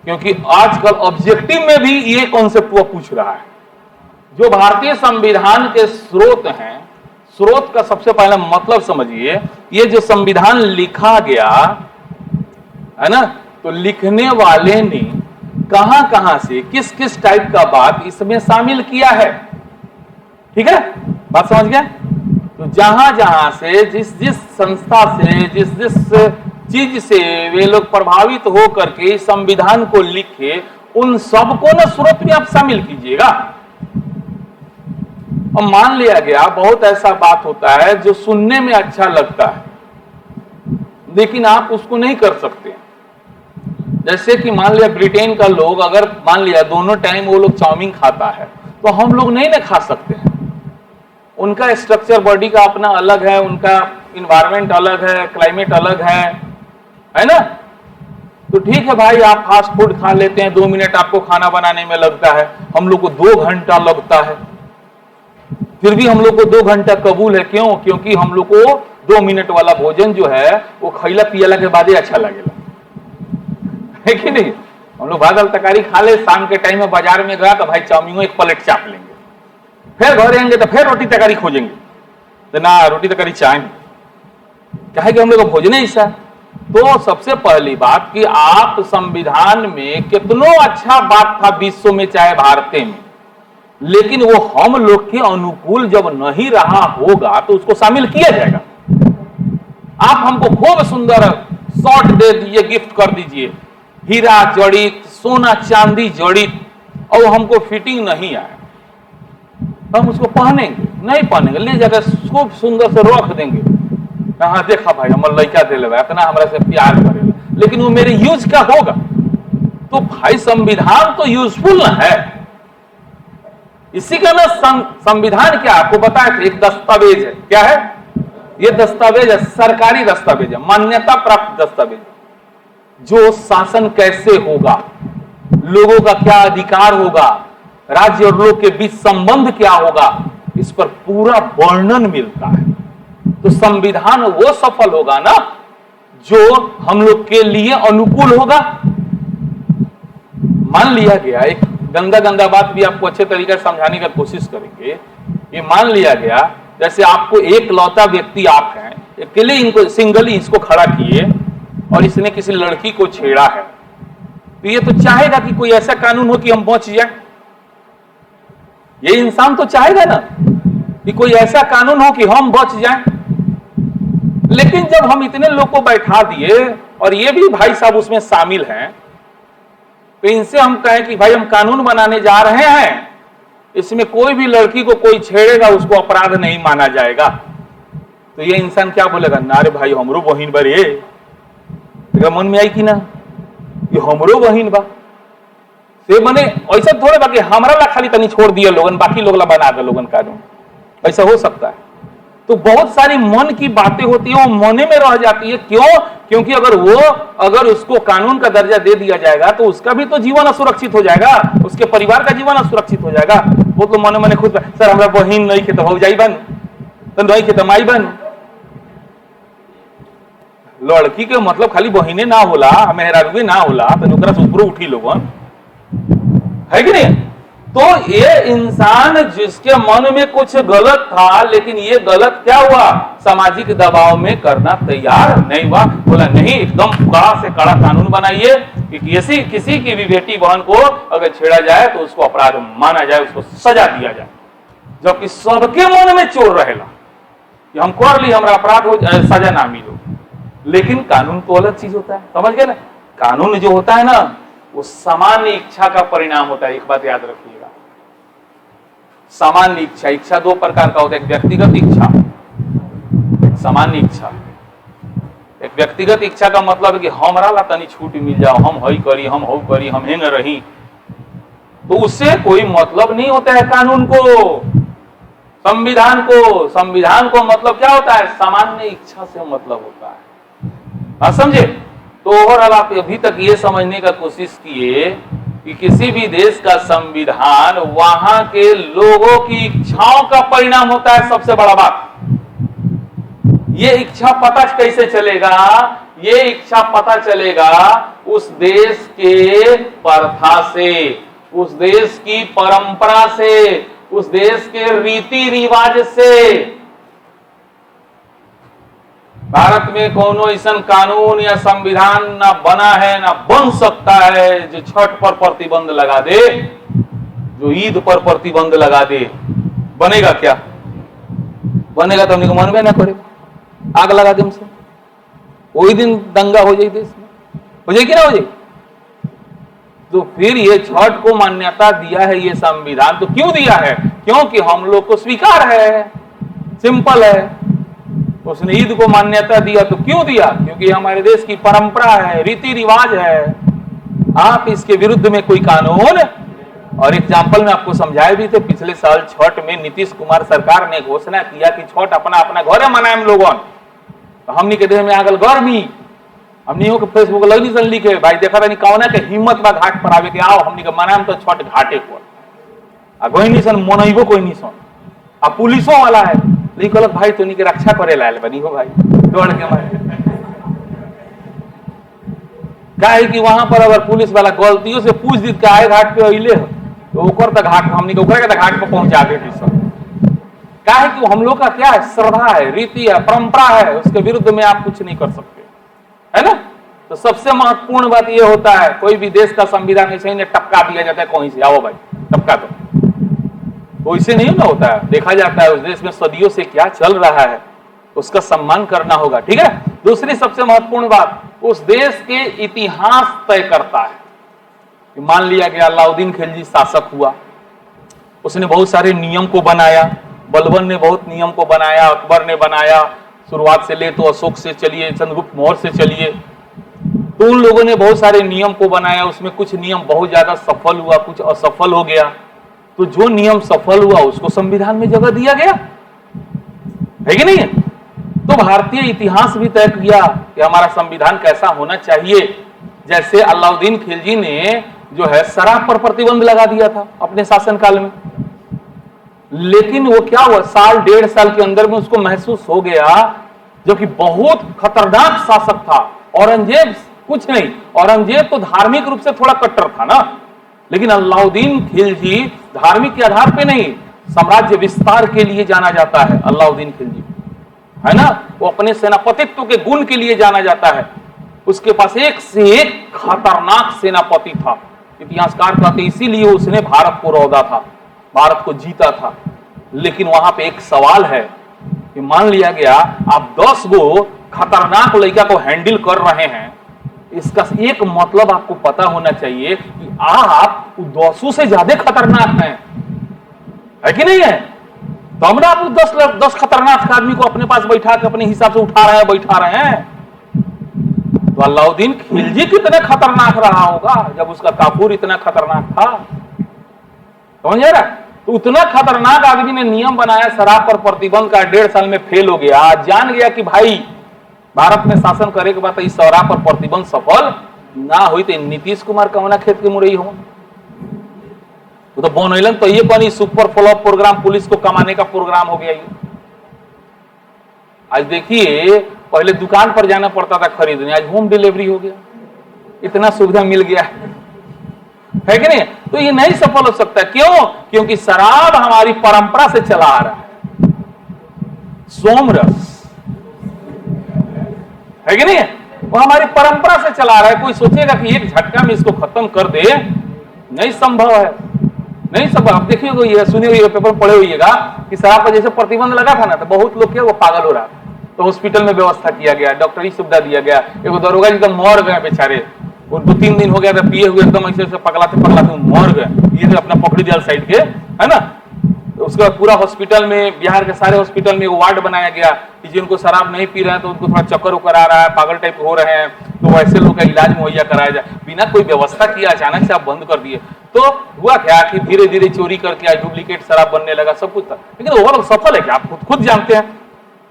क्योंकि आजकल ऑब्जेक्टिव में भी ये कॉन्सेप्ट वो पूछ रहा है। जो भारतीय संविधान के स्रोत हैं, स्रोत का सबसे पहले मतलब समझिए। ये जो संविधान लिखा गया है ना, तो लिखने वाले ने कहां कहां से किस किस टाइप का बात इसमें शामिल किया है। ठीक है, बात समझ गए? तो जहां जहां से जिस जिस संस्था से, जिस जिस चीज से वे लोग प्रभावित हो करके इस संविधान को लिखे, उन सबको ना स्रोत में आप शामिल कीजिएगा। अब मान लिया गया बहुत ऐसा बात होता है जो सुनने में अच्छा लगता है, लेकिन आप उसको नहीं कर सकते। जैसे कि मान लिया ब्रिटेन का लोग अगर मान लिया दोनों टाइम वो लोग चाउमीन खाता है, तो हम लोग नहीं ना खा सकते हैं। उनका स्ट्रक्चर बॉडी का अपना अलग है, उनका इन्वायरमेंट अलग है, क्लाइमेट अलग है ना। तो ठीक है भाई, आप फास्ट फूड खा लेते हैं, 2 मिनट आपको खाना बनाने में लगता है, हम लोग को 2 घंटा लगता है। फिर भी हम लोग को 2 घंटा कबूल है, क्यों? क्योंकि हम लोग को 2 मिनट वाला भोजन जो है वो खैला पियला के बाद ही अच्छा लगेगा, है कि नहीं? हम लोग भागल तकारी खा ले, शाम के टाइम में बाजार में गया तो भाई चाउमीन 1 प्लेट चाप लेंगे, फिर घर आएंगे तो फिर रोटी तकारी खोजेंगे, तो ना रोटी तकारी चाहिए, क्या है कि हम लोग का भोजन है ऐसा। तो सबसे पहली बात कि आप संविधान में कितनो अच्छा बात था विश्व में चाहे भारत में, लेकिन वो हम लोग के अनुकूल जब नहीं रहा होगा तो उसको शामिल किया जाएगा। आप हमको खूब सुंदर शॉर्ट दे दीजिए, गिफ्ट कर दीजिए, हीरा जड़ित, सोना चांदी जड़ित, और हमको फिटिंग नहीं आए, हम उसको पहनेंगे नहीं पहनेंगे, ले जाकर खूब सुंदर से रख देंगे। हाँ देखा भाई हमारे लड़का दे ले, इतना हमारे से प्यार करेगा, लेकिन वो मेरे यूज का होगा। तो भाई संविधान तो यूजफुल ना है, इसी का ना संविधान क्या आपको बताया, एक दस्तावेज है। क्या है ये? दस्तावेज है, सरकारी दस्तावेज है, मान्यता प्राप्त दस्तावेज, जो शासन कैसे होगा, लोगों का क्या अधिकार होगा, राज्य और लोग के बीच संबंध क्या होगा, इस पर पूरा वर्णन मिलता है। तो संविधान वो सफल होगा ना जो हम लोग के लिए अनुकूल होगा। मान लिया गया, एक गंदा बात भी आपको अच्छे तरीके से समझाने का कोशिश करेंगे। ये मान लिया गया जैसे आपको एक लौता व्यक्ति आप हैं, अकेले इनको सिंगली इसको खड़ा किए और इसने किसी लड़की को छेड़ा है, तो ये तो चाहेगा कि कोई ऐसा कानून हो कि हम बच जाए। ये इंसान तो चाहेगा ना कि कोई ऐसा कानून हो कि हम बच जाएं। लेकिन जब हम इतने लोग को बैठा दिए और ये भी भाई साहब उसमें शामिल हैं, तो इनसे हम कहें कि भाई हम कानून बनाने जा रहे हैं, इसमें कोई भी लड़की को कोई छेड़ेगा उसको अपराध नहीं माना जाएगा, तो ये इंसान क्या बोलेगा? ना रे भाई हमरो बहिन बरे, मन में आई कि ना, कि हमरो बहिन बा से मने ऐसा थोड़े बाकी हमारा ला खाली तनी छोड़ दिया लोगन, बाकी लोग ला बना दे लोगन कानून, ऐसा हो सकता है। तो बहुत सारी मन की बातें होती है, वो मने में रह जाती है। क्यों? क्योंकि अगर उसको कानून का दर्जा दे दिया जाएगा तो उसका भी तो जीवन असुरक्षित हो जाएगा, उसके परिवार का जीवन असुरक्षित हो जाएगा। वो तो मने मने खुद सर हमारा बहिन नहीं खे तो भौजाई बन, तो नहीं खे तो माई बन। लड़की के मतलब खाली बहिने ना होला, मेहरारू ना होला, तो ओकरा से ऊपर उठी लोगन, है कि नहीं? तो ये इंसान जिसके मन में कुछ गलत था, लेकिन ये गलत क्या हुआ, सामाजिक दबाव में करना तैयार नहीं हुआ। बोला नहीं, एकदम कड़ा से कड़ा कानून बनाइए कि किसी की भी बेटी बहन को अगर छेड़ा जाए तो उसको अपराध माना जाए, उसको सजा दिया जाए। जबकि सबके मन में चोर रहेला कि हम कर ली, हमारा अपराध हो, सजा ना मिलो। लेकिन कानून तो अलग चीज होता है, समझ गए ना? कानून जो होता है ना, वो सामान्य इच्छा का परिणाम होता है। एक बात याद रखिएगा, सामान्य इच्छा, इच्छा दो प्रकार का होता है, एक व्यक्तिगत इच्छा, सामान्य इच्छा। एक व्यक्तिगत इच्छा का मतलब है कि हमरा ला तनी छूट मिल जाओ, हम हई करी, हम हऊ करी, हम हेंग रही, तो उससे कोई मतलब नहीं होता है कानून को, संविधान को। संविधान को मतलब क्या होता है, सामान्य इच्छा से मतलब होता है। आप समझे? तो ओवरऑल आप अभी तक ये समझने का कोशिश किए कि किसी भी देश का संविधान वहां के लोगों की इच्छाओं का परिणाम होता है। सबसे बड़ा बात, ये इच्छा पता कैसे चलेगा? ये इच्छा पता चलेगा उस देश के प्रथा से, उस देश की परंपरा से, उस देश के रीति रिवाज से। भारत में कोनो ऐसा कानून या संविधान ना बना है, ना बन सकता है जो छठ पर प्रतिबंध लगा दे, जो ईद पर प्रतिबंध लगा दे। बनेगा क्या? बनेगा तो हमने को मन में ना करे, आग लगा दे हमसे, वही दिन दंगा हो जाए देश में, हो जाए कि ना हो जाए? तो फिर ये छठ को मान्यता दिया है ये संविधान, तो क्यों दिया है? क्योंकि हम लोग को स्वीकार है, सिंपल है। उसने ईद को मान्यता दिया तो क्यों दिया? क्योंकि हमारे देश की परंपरा है, रीति रिवाज है। आप इसके विरुद्ध में कोई कानून, और एग्जाम्पल में आपको समझाए भी थे, पिछले साल छठ में नीतीश कुमार सरकार ने घोषणा किया कि छठ अपना अपना घर मनाए लोगन। तो हमनी के देह में आगल गर्मी, हमनी के फेसबुक लगी सन लिखे, भाई देखा नहीं कौना के हिम्मत बा घाट पर आवे के, आओ हमनी के मनाएम तो छठ घाटे पर। आ कोई नहीं सन मनइबो, कोई नहीं सन। आ पुलिसों वाला है, लेकिन भाई तो के रक्षा करे लायल बनी हो भाई, दौड़ के मारे। क्या है कि वहां पर अगर पुलिस वाला गलतियों से पूछ दी के आए घाट पे अइले तो ओकर तक घाट हमनी के ओकरा के घाट पे पहुंचा देती सब। क्या है कि हम लोग का क्या है, श्रद्धा है, रीति है, परंपरा है, उसके विरुद्ध में आप कुछ नहीं कर सकते, है ना? तो सबसे महत्वपूर्ण बात यह होता है, कोई भी देश का संविधान ऐसे ही टपका दिया जाता है कहीं से, आओ भाई टपका दो, वैसे नहीं ना होता है। देखा जाता है उस देश में सदियों से क्या चल रहा है, उसका सम्मान करना होगा, ठीक है? दूसरी सबसे महत्वपूर्ण बात, उस देश के इतिहास तय करता है। मान लिया गया अलाउद्दीन खिलजी शासक हुआ, उसने बहुत सारे नियम को बनाया, बलबन ने बहुत नियम को बनाया, अकबर ने बनाया, शुरुआत से ले तो अशोक से चलिए, चंद्रगुप्त मौर्य से चलिए, तो उन लोगों ने बहुत सारे नियम को बनाया। उसमें कुछ नियम बहुत ज्यादा सफल हुआ, कुछ असफल हो गया। तो जो नियम सफल हुआ उसको संविधान में जगह दिया गया, है कि नहीं है? तो भारतीय इतिहास भी तय किया कि हमारा संविधान कैसा होना चाहिए। जैसे अलाउद्दीन खिलजी ने जो है शराब पर प्रतिबंध लगा दिया था अपने शासनकाल में, लेकिन वो क्या हुआ, साल डेढ़ साल के अंदर में उसको महसूस हो गया, जो कि बहुत खतरनाक शासक था। औरंगजेब कुछ नहीं, औरंगजेब तो धार्मिक रूप से थोड़ा कट्टर था ना, लेकिन अलाउद्दीन खिलजी धार्मिक के आधार पे नहीं, साम्राज्य विस्तार के लिए जाना जाता है अलाउद्दीन खिलजी, है ना? वो अपने सेनापतित्व के गुण के लिए जाना जाता है। उसके पास एक से एक खतरनाक सेनापति था। इतिहासकार कहते इसीलिए उसने भारत को रौदा था, भारत को जीता था। लेकिन वहां पे एक सवाल है कि मान लिया गया आप 10 गो खतरनाक लड़का को हैंडल कर रहे हैं, इसका एक मतलब आपको पता होना चाहिए कि आप 200 से ज्यादा खतरनाक हैं, है कि नहीं है? तो हम आप 10 खतरनाक आदमी को अपने पास बैठा के अपने हिसाब से उठा रहे हैं, बैठा रहे हैं। तो अलाउद्दीन खिलजी कितना खतरनाक रहा होगा जब उसका काफूर इतना खतरनाक था, समझ रहा? तो उतना खतरनाक आदमी ने नियम बनाया शराब पर प्रतिबंध का, 1.5 साल में फेल हो गया। आज जान गया कि भाई भारत में शासन करे के बाद इस शराब पर प्रतिबंध सफल ना हुई तो नीतीश कुमार कमना खेत के मुरई हो। वो तो बनैलन तो ये कौन सुपर फ्लॉप प्रोग्राम, पुलिस को कमाने का प्रोग्राम हो गया ये। आज देखिए पहले दुकान पर जाना पड़ता था खरीदने, आज होम डिलीवरी हो गया, इतना सुविधा मिल गया है कि नहीं? तो ये नहीं सफल हो सकता। क्यों? क्योंकि शराब हमारी परंपरा से चला आ रहा है, सोमरस है कि नहीं? वो हमारी परंपरा से चला आ रहा है। कोई सोचेगा कि एक झटका में इसको खत्म कर दे, नहीं संभव है, नहीं संभव। आप देखिए ये सुनिए, पेपर पढ़े हुईगा कि शराब पर जैसे प्रतिबंध लगा था ना तो बहुत लोग क्या वो पागल हो रहा था, तो हॉस्पिटल में व्यवस्था किया गया, डॉक्टरी सुविधा दिया गया। एक दरोगा जी तो मर गए बेचारे, वो 2-3 दिन हो गया था पिए हुए एकदम ऐसे पगलाते पगलाते मर गए। ये अपना पकड़ी दियाल साइड के है ना। उसके बाद पूरा हॉस्पिटल में, बिहार के सारे हॉस्पिटल में वार्ड बनाया गया कि जिनको शराब नहीं पी रहे हैं तो उनको थोड़ा चक्कर उकर आ रहा है, पागल टाइप हो रहे हैं, तो वैसे लोग का इलाज मुहैया कराया जाए। बिना कोई व्यवस्था किया अचानक से आप बंद कर दिए तो हुआ क्या कि धीरे धीरे चोरी करके आज डुप्लीकेट शराब बनने लगा, सब कुछ था। लेकिन ओवरऑल सफल है क्या? आप खुद जानते हैं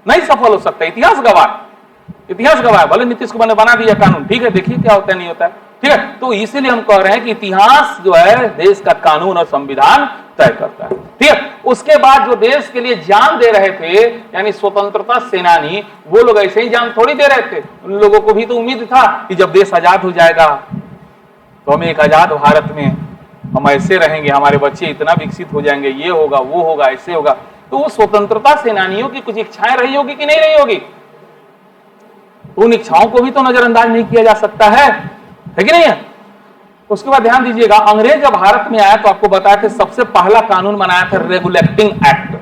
नहीं सफल हो सकता। इतिहास गवाह है। भले नीतीश कुमार ने बना दिया कानून, ठीक है, देखिए क्या होता है नहीं होता है, ठीक है। तो इसीलिए हम कह रहे हैं कि इतिहास जो है देश का कानून और संविधान तय करता है, ठीक है। उसके बाद जो देश के लिए जान दे रहे थे यानी स्वतंत्रता सेनानी, वो लोग ऐसे ही जान थोड़ी दे रहे थे। उन लोगों को भी तो उम्मीद था कि जब देश आजाद हो जाएगा तो हम एक आजाद भारत में हम ऐसे रहेंगे, हमारे बच्चे इतना विकसित हो जाएंगे, ये होगा वो होगा ऐसे होगा। तो वो स्वतंत्रता सेनानियों की कुछ इच्छाएं रही होगी कि नहीं रही होगी, तो उन इच्छाओं को भी तो नजरअंदाज नहीं किया जा सकता है कि नहीं है। उसके बाद ध्यान दीजिएगा, अंग्रेज जब भारत में आया तो आपको बताया था सबसे पहला कानून बनाया था रेगुलेटिंग एक्ट,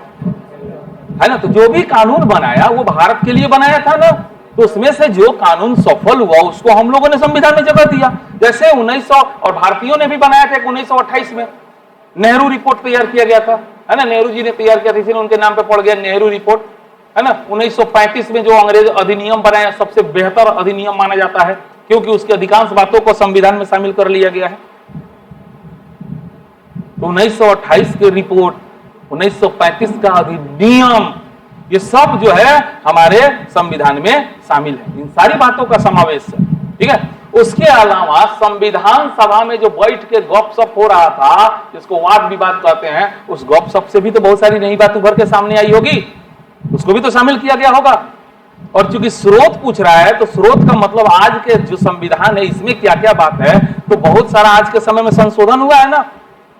है ना। तो जो भी कानून बनाया वो भारत के लिए बनाया था ना, तो उसमें से जो कानून सफल हुआ उसको हम लोगों ने संविधान में जगह दिया। जैसे 1900 और भारतीयों ने भी बनाया था 1928 में नेहरू रिपोर्ट तैयार किया गया था, है ना। नेहरू जी ने तैयार किया था, इसलिए उनके नाम पे पड़ गया नेहरू रिपोर्ट, है ना। 1935 में जो अंग्रेज अधिनियम बनाया सबसे बेहतर अधिनियम माना जाता है क्योंकि उसके अधिकांश बातों को संविधान में शामिल कर लिया गया है। तो 1928 की रिपोर्ट, 1935 का अधिनियम, ये सब जो है हमारे संविधान में शामिल है, इन सारी बातों का समावेश है, ठीक है। उसके अलावा संविधान सभा में जो बैठ के गपशप हो रहा था, जिसको वाद विवाद कहते हैं, उस गपशप से भी तो बहुत सारी नई बात उभर के सामने आई होगी, उसको भी तो शामिल किया गया होगा। और चूंकि स्रोत पूछ रहा है तो स्रोत का मतलब आज के जो संविधान है इसमें क्या क्या बात है, तो बहुत सारा आज के समय में संशोधन हुआ है ना।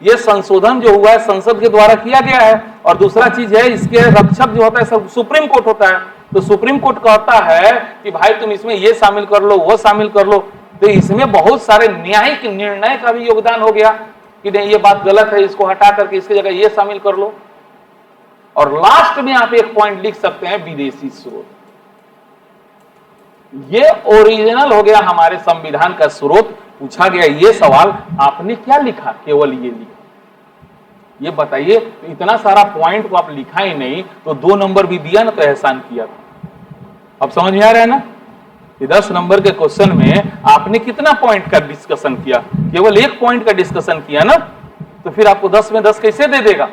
ये संशोधन जो हुआ है संसद के द्वारा किया गया है। और दूसरा चीज है, इसके रक्षक जो होता है सुप्रीम कोर्ट होता है, तो सुप्रीम कोर्ट कहता है कि भाई तुम इसमें ये शामिल कर लो, वो शामिल कर लो। तो इसमें बहुत सारे न्यायिक निर्णय का भी योगदान हो गया कि नहीं ये बात गलत है, इसको हटा करके इसकी जगह ये शामिल कर लो। और लास्ट में आप एक पॉइंट लिख सकते हैं, विदेशी स्रोत। ये ओरिजिनल हो गया हमारे संविधान का स्रोत। पूछा गया ये सवाल, आपने क्या लिखा, केवल ये लिखा, ये बताइए। तो इतना सारा पॉइंट को आप लिखा ही नहीं तो 2 नंबर भी दिया ना, तो एहसान किया था। अब समझ में आ रहा है ना कि 10 नंबर के क्वेश्चन में आपने कितना पॉइंट का डिस्कशन किया, केवल 1 पॉइंट का डिस्कशन किया ना, तो फिर आपको 10 में 10 कैसे दे देगा,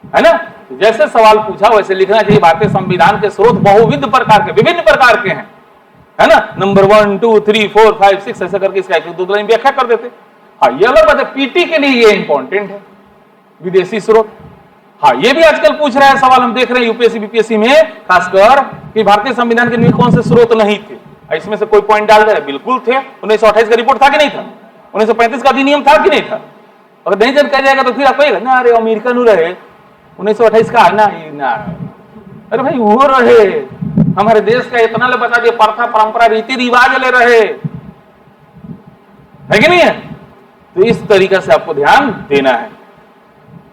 है ना। जैसे सवाल पूछा वैसे लिखना चाहिए। भारतीय संविधान के स्रोत बहुविध प्रकार के, विभिन्न प्रकार के हैं, है ना। नंबर 1 2 3 4 5 6 ऐसा करके इसका 1-2 लाइन व्याख्या कर देते। हाँ, ये अलग बात है, पीटी के लिए ये इंपॉर्टेंट है, विदेशी स्रोत। हाँ, ये भी आजकल पूछ रहा है सवाल, हम देख रहे हैं यूपीएससी बीपीएससी में खासकर कि भारतीय संविधान के कौन से स्रोत नहीं थे। इसमें से कोई पॉइंट डाल दे रहे, बिल्कुल थे। 1928 का रिपोर्ट था कि नहीं था, 1935 का अधिनियम था कि नहीं था। अगर नहीं जन कह जाएगा तो फिर आप कहेगा ना अरे अमेरिकन रहे 1928 का ना, अरे भाई वो रहे, हमारे देश का इतना ले बता दिए, प्रथा परंपरा रीति रिवाज ले रहे, है कि नहीं है। तो इस तरीके से आपको ध्यान देना है,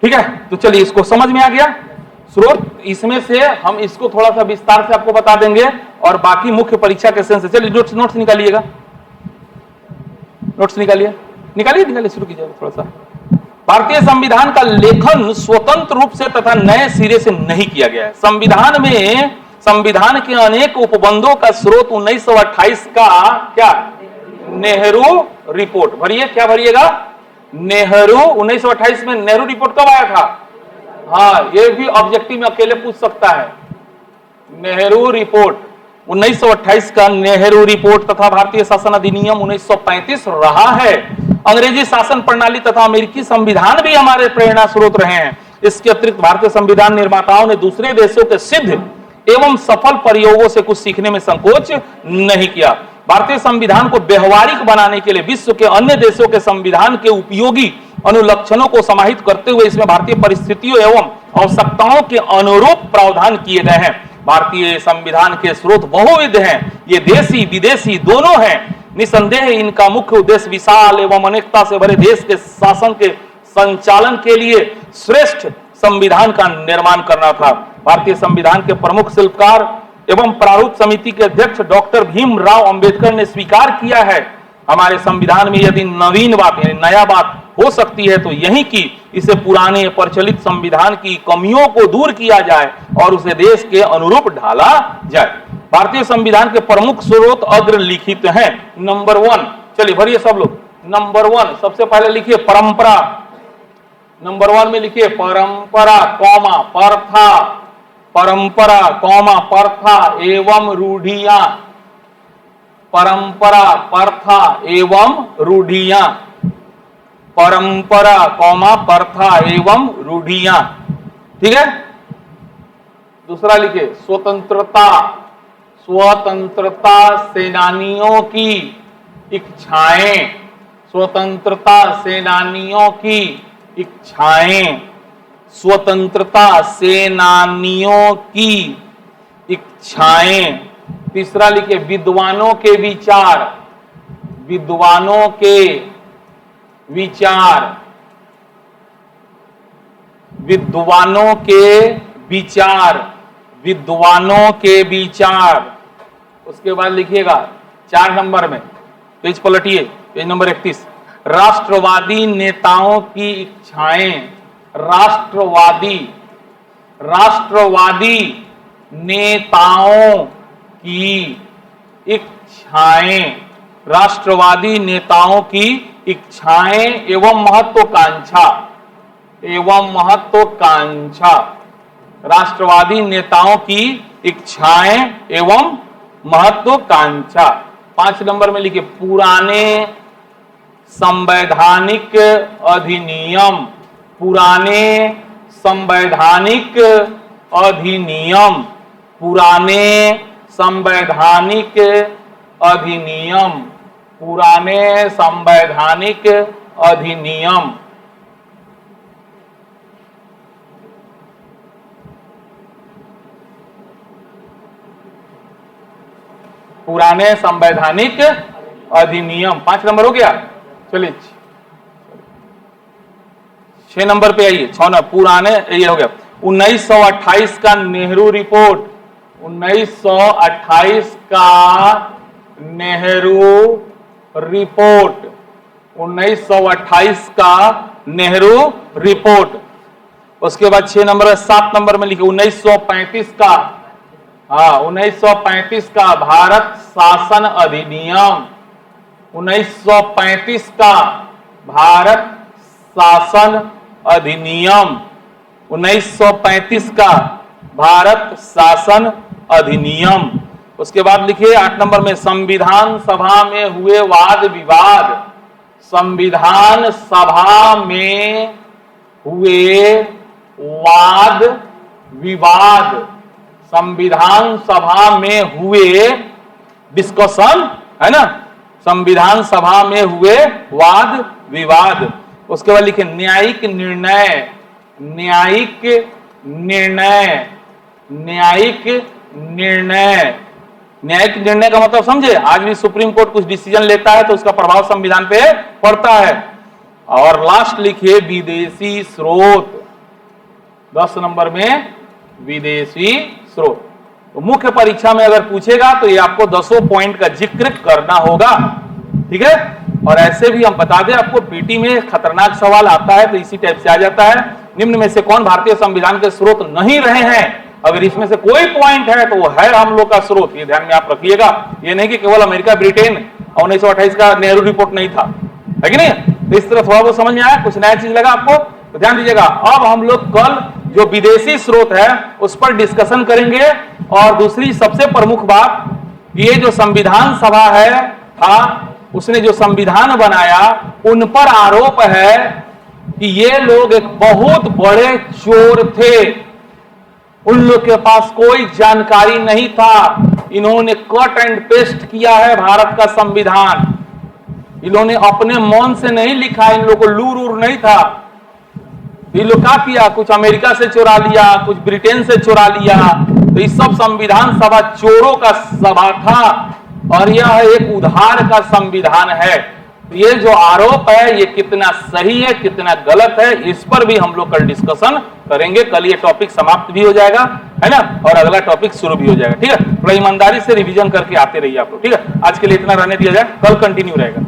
ठीक है। तो चलिए इसको समझ में आ गया स्रोत। इसमें से हम इसको थोड़ा सा विस्तार से आपको बता देंगे और बाकी मुख्य परीक्षा के सेंस से। चलिए नोट्स निकालिएगा, नोट्स निकालिए, शुरू कीजिए थोड़ा सा। भारतीय संविधान का लेखन स्वतंत्र रूप से तथा नए सिरे से नहीं किया गया है। संविधान के अनेक उपबंधों का स्रोत 1928 का क्या, नेहरू रिपोर्ट। भरिए, क्या भरिएगा, नेहरू। 1928 में नेहरू रिपोर्ट कब आया था? हाँ, ये भी ऑब्जेक्टिव में अकेले पूछ सकता है। नेहरू रिपोर्ट 1928 का नेहरू रिपोर्ट तथा भारतीय शासन अधिनियम 1935 रहा है। अंग्रेजी शासन प्रणाली तथा अमेरिकी संविधान भी हमारे प्रेरणा स्रोत रहे हैं। इसके अतिरिक्त भारतीय संविधान निर्माताओं ने दूसरे देशों के सिद्ध एवं सफल प्रयोगों से कुछ सीखने में संकोच नहीं किया। भारतीय संविधान को व्यवहारिक बनाने के लिए विश्व के अन्य देशों के संविधान के उपयोगी अनुलक्षणों को समाहित करते हुए इसमें भारतीय परिस्थितियों एवं आवश्यकताओं के अनुरूप प्रावधान किए गए हैं। भारतीय संविधान के स्रोत बहुविध हैं, ये देशी विदेशी दोनों हैं। निसंदेह इनका मुख्य उद्देश्य विशाल एवं अनेकता से भरे देश के शासन के संचालन के लिए श्रेष्ठ संविधान का निर्माण करना था। भारतीय संविधान के प्रमुख शिल्पकार एवं प्रारूप समिति के अध्यक्ष डॉक्टर भीमराव अंबेडकर ने स्वीकार किया है, हमारे संविधान में यदि नवीन बात यानी नया बात हो सकती है तो यही कि इसे पुराने प्रचलित संविधान की कमियों को दूर किया जाए और उसे देश के अनुरूप ढाला जाए। भारतीय संविधान के प्रमुख स्रोत अग्रलिखित हैं। नंबर 1, चलिए भरिए सब लोग। नंबर 1 सबसे पहले लिखिए परंपरा। नंबर 1 में लिखिए परंपरा कौमा प्रथा, परंपरा कौमा प्रथा एवं रूढ़ियां। परंपरा प्रथा एवं रूढ़ियां, परंपरा कौमा प्रथा एवं रूढ़ियां। ठीक है, दूसरा लिखिए स्वतंत्रता, स्वतंत्रता सेनानियों की इच्छाएं, स्वतंत्रता सेनानियों की इच्छाएं, स्वतंत्रता सेनानियों की इच्छाएं। तीसरा लिखिए विद्वानों के विचार, विद्वानों के विचार, विद्वानों के विचार, विद्वानों के विचार। उसके बाद लिखिएगा 4 नंबर में, पेज पलटिए, पेज नंबर 31, राष्ट्रवादी नेताओं की इच्छाएं, राष्ट्रवादी, राष्ट्रवादी नेताओं की इच्छाएं, राष्ट्रवादी नेताओं की इच्छाएं एवं महत्वाकांक्षा, एवं महत्वाकांक्षा, राष्ट्रवादी नेताओं की इच्छाएं एवं महत्वाकांक्षा। 5 नंबर में लिखिए पुराने संवैधानिक अधिनियम, पुराने संवैधानिक अधिनियम, पुराने संवैधानिक अधिनियम, पुराने संवैधानिक अधिनियम। पुराने संवैधानिक अधिनियम। 5 नंबर हो गया। चलिए 6 नंबर पे आइए। 6 ना पुराने, ये हो गया 1928 का नेहरू रिपोर्ट, 1928 का नेहरू रिपोर्ट, 1928 का नेहरू रिपोर्ट। उसके बाद 6 नंबर 7 नंबर में लिखिए 1935 का, हाँ 1935 का भारत शासन अधिनियम, 1935 का भारत शासन अधिनियम, 1935 का भारत शासन अधिनियम। उसके बाद लिखिए 8 नंबर में संविधान सभा में हुए वाद विवाद, संविधान सभा में हुए वाद विवाद, संविधान सभा में हुए डिस्कशन, है ना, संविधान सभा में हुए वाद विवाद। उसके बाद लिखे न्यायिक निर्णय, न्यायिक निर्णय, न्यायिक निर्णय। न्यायिक निर्णय का मतलब समझे, आज भी सुप्रीम कोर्ट कुछ डिसीजन लेता है तो उसका प्रभाव संविधान पे पड़ता है। और लास्ट लिखिए विदेशी स्रोत, 10 नंबर में विदेशी स्रोत। तो मुख्य परीक्षा में अगर पूछेगा तो ये आपको 10 पॉइंट का जिक्र करना होगा, ठीक है। और ऐसे भी हम बता दें आपको, पीटी में खतरनाक सवाल आता है तो इसी टाइप से आ जाता है। निम्न में से कौन भारतीय संविधान के स्रोत नहीं रहे हैं? अगर इसमें से कोई पॉइंट है तो वो है हम लोग का स्रोत, ये ध्यान में आप रखिएगा। ये नहीं कि केवल अमेरिका ब्रिटेन 1928 का नेहरू रिपोर्ट नहीं था, है कि नहीं? तो इस तरह थोड़ा बहुत समझ में आया, कुछ नया चीज लगा आपको तो ध्यान दीजिएगा। अब हम लोग कल जो विदेशी स्रोत है उस पर डिस्कशन करेंगे। और दूसरी सबसे प्रमुख बात, ये जो संविधान सभा है उसने जो संविधान बनाया, उन पर आरोप है कि ये लोग एक बहुत बड़े चोर थे, उन लोग के पास कोई जानकारी नहीं था, इन्होंने कट एंड पेस्ट किया है भारत का संविधान, इन्होंने अपने मन से नहीं लिखा, इन लोगों को लूर उर नहीं था। ये लोग क्या किया, कुछ अमेरिका से चुरा लिया, कुछ ब्रिटेन से चुरा लिया। तो इस सब संविधान सभा चोरों का सभा था और यह एक उधार का संविधान है। ये जो आरोप है ये कितना सही है कितना गलत है, इस पर भी हम लोग कल डिस्कशन करेंगे। कल ये टॉपिक समाप्त भी हो जाएगा, है ना, और अगला टॉपिक शुरू भी हो जाएगा। ठीक है, थोड़ा ईमानदारी से रिवीजन करके आते रहिए आप लोग। ठीक है, आज के लिए इतना रहने दिया जाए, कल कंटिन्यू रहेगा।